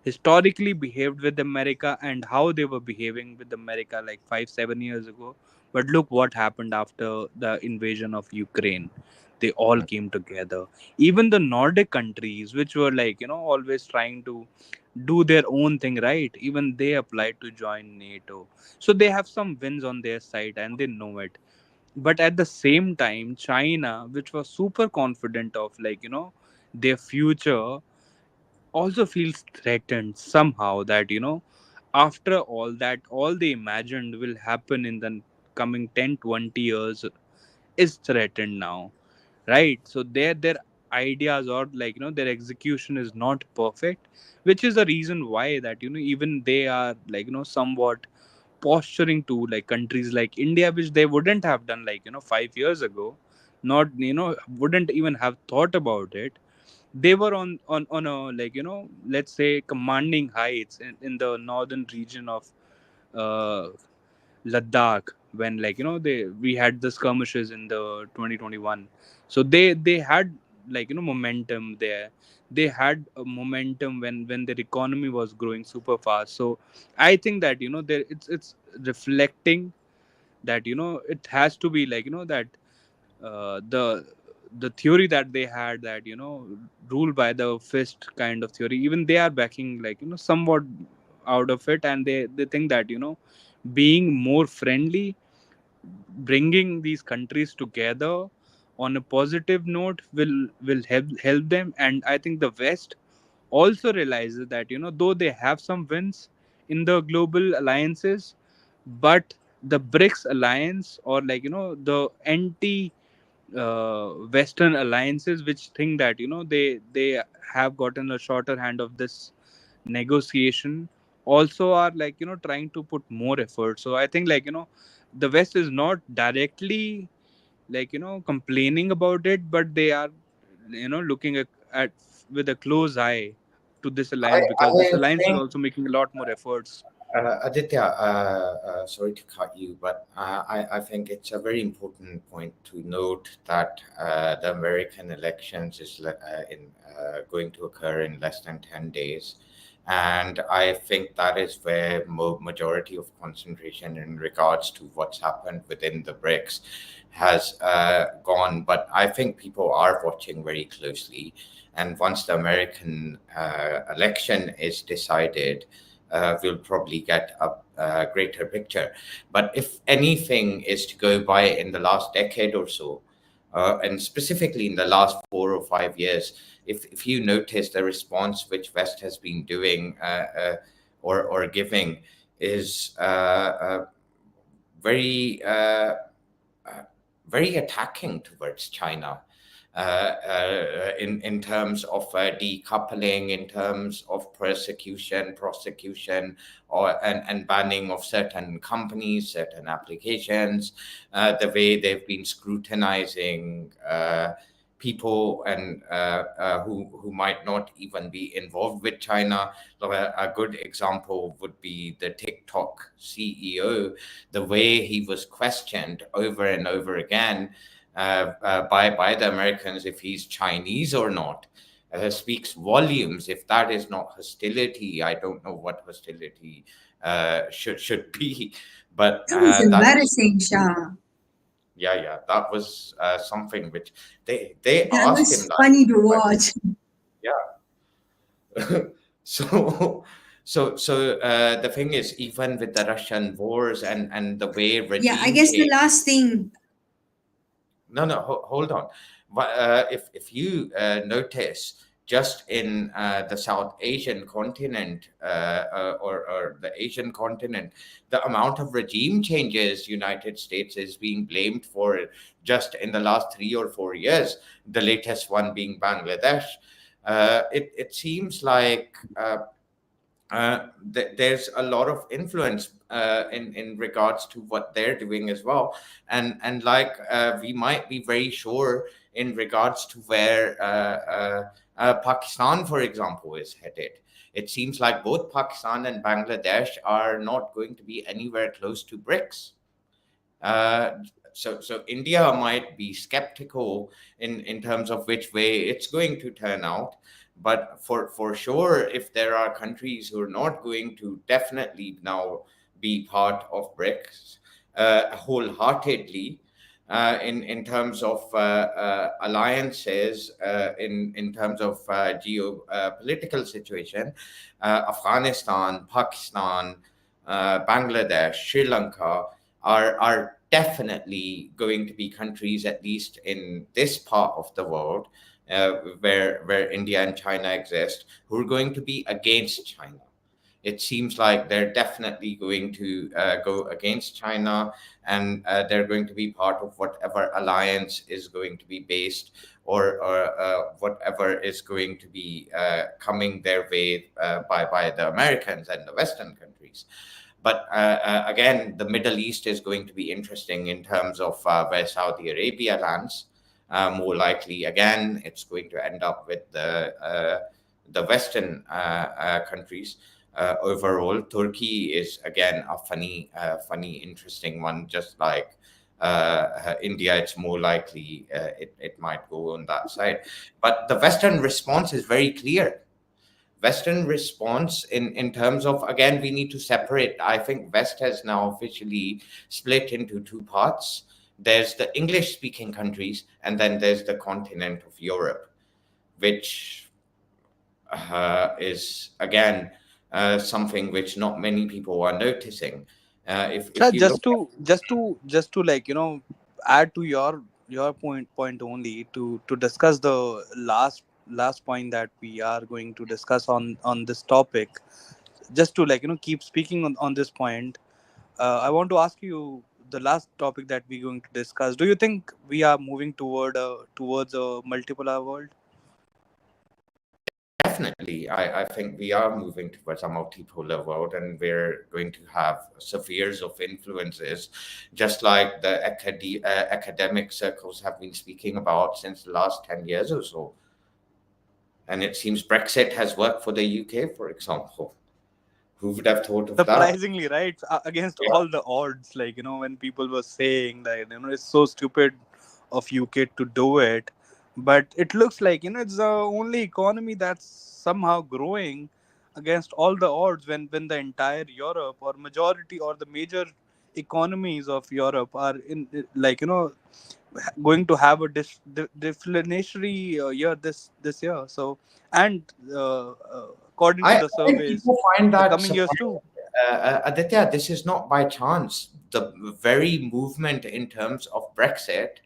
S4: historically behaved with America and how they were behaving with America like 5 7 years ago. But look what happened after the invasion of Ukraine. They all came together. Even the Nordic countries, which were, like, always trying to do their own thing, right? Even they applied to join NATO. So they have some wins on their side and they know it. But at the same time, China, which was super confident of, like, their future, also feels threatened somehow, that, after all that, all they imagined will happen in the coming 10 20 years is threatened now, right? So their ideas, or, like, their execution is not perfect, which is the reason why that, even they are, like, somewhat posturing to, like, countries like India, which they wouldn't have done, like, 5 years ago, not, wouldn't even have thought about it. They were on a, like, let's say, commanding heights in the northern region of uh, Ladakh, when, like, they we had the skirmishes in the 2021. So they had, like, momentum there. They had a momentum when their economy was growing super fast. So I think that, there it's reflecting that, it has to be, like, that the theory that they had, that, rule by the fist kind of theory, even they are backing, like, somewhat out of it. And they think that, being more friendly, bringing these countries together on a positive note, will help them. And I think the West also realizes that, though they have some wins in the global alliances, but the BRICS alliance, or, like, the anti Western alliances, which think that, they have gotten a shorter hand of this negotiation, also are, like, trying to put more effort. So I think, like, the West is not directly, like, complaining about it, but they are, looking at with a close eye to this alliance, because this
S2: I
S4: alliance is
S2: think,
S4: also making a lot more efforts.
S2: Aditya, sorry to cut you, but I think it's a very important point to note that the American elections is going to occur in less than 10 days. And I think that is where majority of concentration in regards to what's happened within the BRICS has gone. But I think people are watching very closely. And once the American election is decided, we'll probably get a greater picture. But if anything is to go by in the last decade or so, and specifically in the last 4 or 5 years, if you notice the response which West has been doing or giving is very uh, very attacking towards China. In terms of decoupling, in terms of persecution, prosecution, and banning of certain companies, certain applications, the way they've been scrutinizing people and who might not even be involved with China. A good example would be the TikTok CEO, the way he was questioned over and over again by the Americans if he's Chinese or not. Speaks volumes. If that is not hostility, I don't know what hostility should be. But
S1: It was
S2: that
S1: embarrassing, Shah.
S2: yeah, that was something which they
S1: That
S2: asked him
S1: was funny to
S2: like,
S1: watch.
S2: yeah. so the thing is, even with the Russian wars and the way
S1: Yeah, I
S2: regime
S1: guess the
S2: change.
S1: last thing.
S2: No, hold on. If you notice, just in the South Asian continent or the Asian continent, the amount of regime changes United States is being blamed for just in the last 3 or 4 years. The latest one being Bangladesh. It seems like. There's a lot of influence in regards to what they're doing as well, and like we might be very sure in regards to where Pakistan, for example, is headed. It seems like both Pakistan and Bangladesh are not going to be anywhere close to BRICS. Uh, so India might be skeptical in terms of which way it's going to turn out. But for sure, if there are countries who are not going to definitely now be part of BRICS wholeheartedly, in terms of alliances, in terms of geopolitical situation, Afghanistan, Pakistan, Bangladesh, Sri Lanka are definitely going to be countries, at least in this part of the world, where India and China exist, who are going to be against China. It seems like they're definitely going to go against China, and they're going to be part of whatever alliance is going to be based, or whatever is going to be coming their way by the Americans and the Western countries. But again, the Middle East is going to be interesting in terms of where Saudi Arabia lands. More likely, again, it's going to end up with the Western countries. Overall, Turkey is again a funny, interesting one. Just like India, it's more likely it might go on that side. But the Western response is very clear. Western response in terms of, again, we need to separate. I think West has now officially split into two parts. There's the English speaking countries, and then there's the continent of Europe, which is again something which not many people are noticing. If you look
S4: Just to add to your point only, to discuss the last point that we are going to discuss on this topic, just to keep speaking on this point. I want to ask you the last topic that we're going to discuss. Do you think we are moving towards a multipolar world?
S2: Definitely, I think we are moving towards a multipolar world, and we're going to have spheres of influences, just like the academic circles have been speaking about since the last 10 years or so. And it seems Brexit has worked for the UK, for example. Who would have thought of that?
S4: Surprisingly, right? Against
S2: Yeah,
S4: all the odds, when people were saying that it's so stupid of UK to do it, but it looks like it's the only economy that's somehow growing against all the odds, when the entire Europe or majority or the major economies of Europe are in, like, going to have a deflationary year this year. So, and according to
S2: I
S4: the
S2: think
S4: surveys,
S2: people find
S4: the
S2: that
S4: coming years
S2: surprising.
S4: too.
S2: Aditya, this is not by chance. The very movement in terms of Brexit,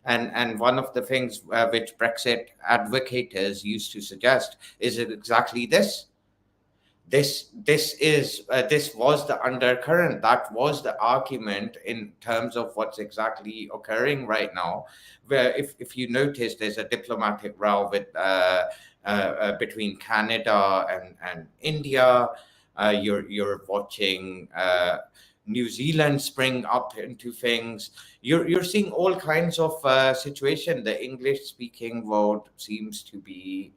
S2: and one of the things which Brexit advocates used to suggest is exactly this. This was the undercurrent. That was the argument in terms of what's exactly occurring right now. Where, if you notice, there's a diplomatic row between Canada and India. You're watching New Zealand spring up into things. You're seeing all kinds of situation. The English speaking world seems to be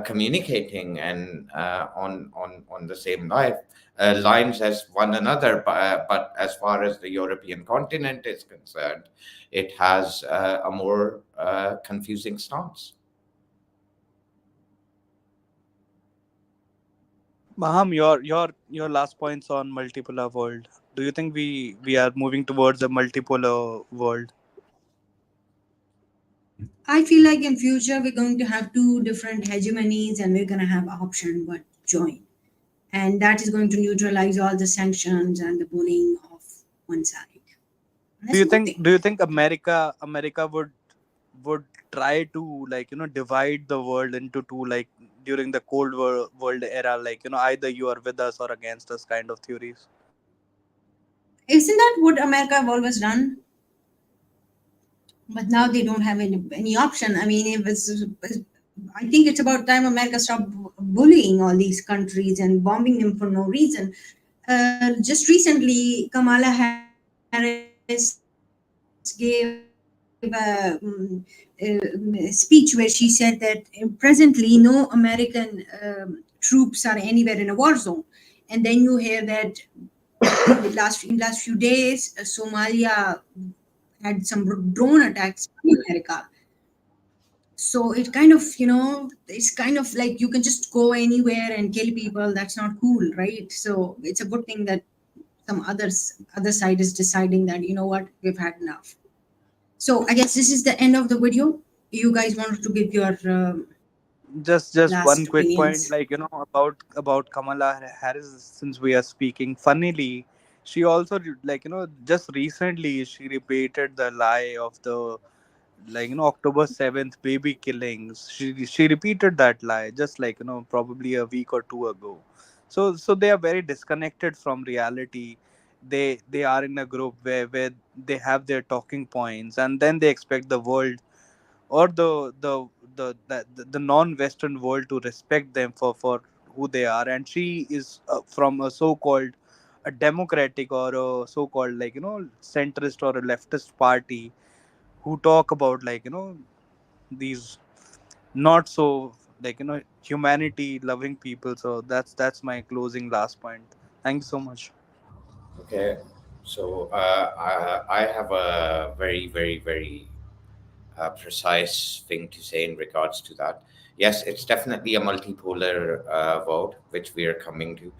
S2: communicating and on the same lines as one another. But as far as the European continent is concerned, it has a more confusing stance.
S4: Maham, your last points on multipolar world. Do you think we are moving towards a multipolar world?
S1: I feel like in future we're going to have two different hegemonies and we're going to have option but join. And that is going to neutralize all the sanctions and the bullying of one side. And
S4: Do
S1: that's
S4: you
S1: a good
S4: think
S1: thing.
S4: do you think America would try to, like, divide the world into two, like during the world era, like, either you are with us or against us kind of theories?
S1: Isn't that what America have always done? But now they don't have any option. I mean, I think it's about time America stopped bullying all these countries and bombing them for no reason. Just recently, Kamala Harris gave a speech where she said that presently no American troops are anywhere in a war zone. And then you hear that in last few days, Somalia had some drone attacks in America. So it kind of, it's kind of like you can just go anywhere and kill people. That's not cool, right? So it's a good thing that some other side is deciding that, you know what, we've had enough. So I guess this is the end of the video. You guys wanted to give your
S4: Just one
S1: last
S4: quick point,
S1: opinions.
S4: like, about Kamala Harris, since we are speaking. Funnily, she also, like, just recently she repeated the lie of the, like, October 7th baby killings. She repeated that lie just, like, probably a week or two ago. So they are very disconnected from reality. They are in a group where they have their talking points, and then they expect the world, or the non-Western world, to respect them for who they are. And she is from a so-called a democratic or a so-called, like, centrist or a leftist party, who talk about, like, these not so, like, humanity loving people. So that's my closing last point. Thank you so much.
S2: Okay, so I have a very, very, very precise thing to say in regards to that. Yes, it's definitely a multipolar world which we are coming to,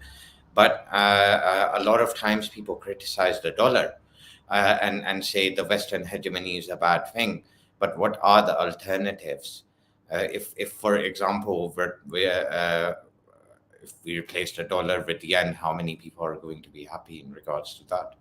S2: but a lot of times people criticize the dollar and say the Western hegemony is a bad thing. But what are the alternatives? If for example, if we replace the dollar with yen, how many people are going to be happy in regards to that?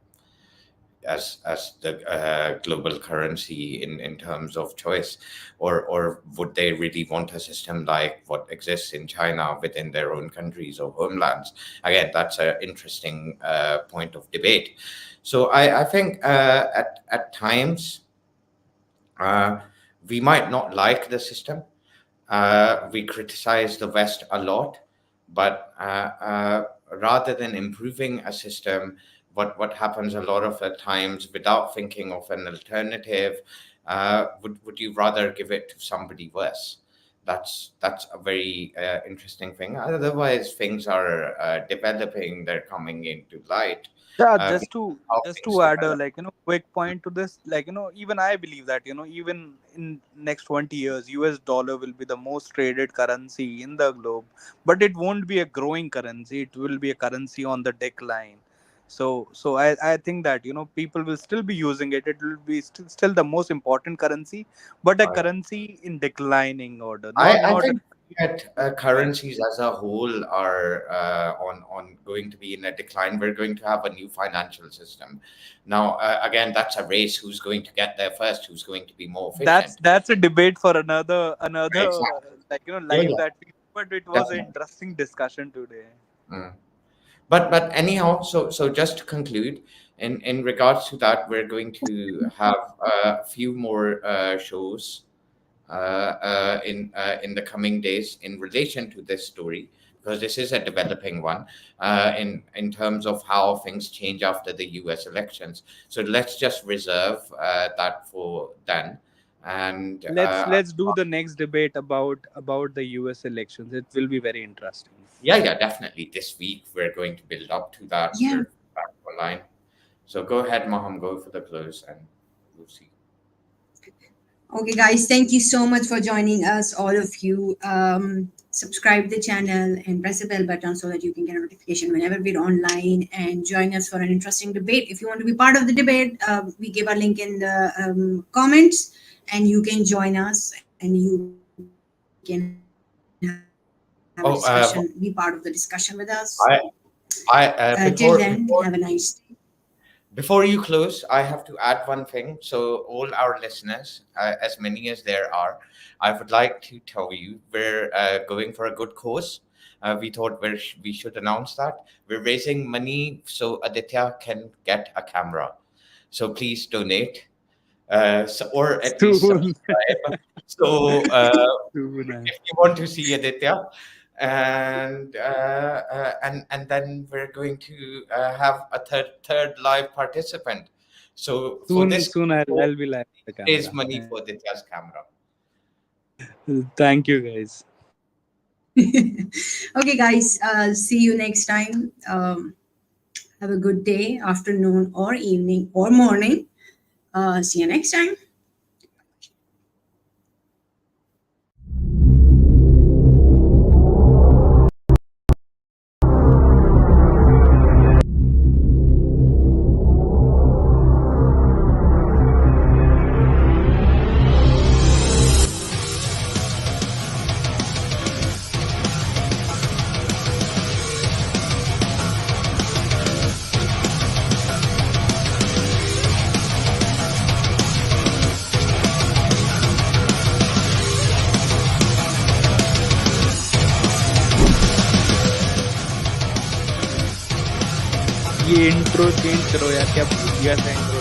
S2: As the global currency in terms of choice, or would they really want a system like what exists in China within their own countries or homelands? Again, that's an interesting point of debate. So I think at times uh, we might not like the system. We criticize the West a lot, but rather than improving a system, what happens a lot of the times, without thinking of an alternative, would you rather give it to somebody worse? that's a very interesting thing. Otherwise, things are developing; they're coming into light.
S4: Yeah,
S2: We how
S4: just
S2: things
S4: to add a
S2: develop.
S4: like quick point to this, like even I believe that even in next 20 years, US dollar will be the most traded currency in the globe, but it won't be a growing currency. It will be a currency on the decline. So I think that people will still be using it. It will be still the most important currency, but a
S2: Right.
S4: currency in declining order,
S2: I
S4: not a
S2: think that currencies as a whole are on going to be in a decline. We're going to have a new financial system. Now, again, that's a race. Who's going to get there first? Who's going to be more efficient?
S4: that's a debate for another
S2: Exactly.
S4: like
S2: Yeah,
S4: live
S2: yeah,
S4: that we, but it was an
S2: definitely.
S4: interesting discussion today.
S2: Mm. But anyhow, so just to conclude, in regards to that, we're going to have a few more shows in the coming days in relation to this story, because this is a developing one in terms of how things change after the U.S. elections. So let's just reserve that for then. And
S4: Let's do the next debate about the US elections. It will be very interesting.
S2: yeah, yeah, definitely. This week we're going to build up to that.
S1: Yeah.
S2: We're back online. So go ahead, Moham, go for the close, and we'll see.
S1: Okay, guys, thank you so much for joining us, all of you. Subscribe the channel and press the bell button so that you can get a notification whenever we're online, and join us for an interesting debate. If you want to be part of the debate, we give a link in the comments, and you can join us and you can have a discussion, be part of the discussion with us.
S2: I,
S1: Till then,
S2: before
S1: have a nice day.
S2: before you close, I have to add one thing. So, all our listeners, as many as there are, I would like to tell you we're going for a good cause. We thought we should announce that. We're raising money so Aditya can get a camera. So, please donate, or at least
S4: Soon.
S2: subscribe. So,
S4: Soon.
S2: if you want to see Aditya, and then we're going to have a third live participant. So for
S4: Soon,
S2: this,
S4: soon I'll be live with the
S2: raise
S4: camera.
S2: money for Aditya's camera.
S4: Thank you, guys.
S1: Okay, guys, see you next time. Have a good day, afternoon, or evening, or morning. See you next time.
S4: ये intro change करो यार, क्या भूल गया था intro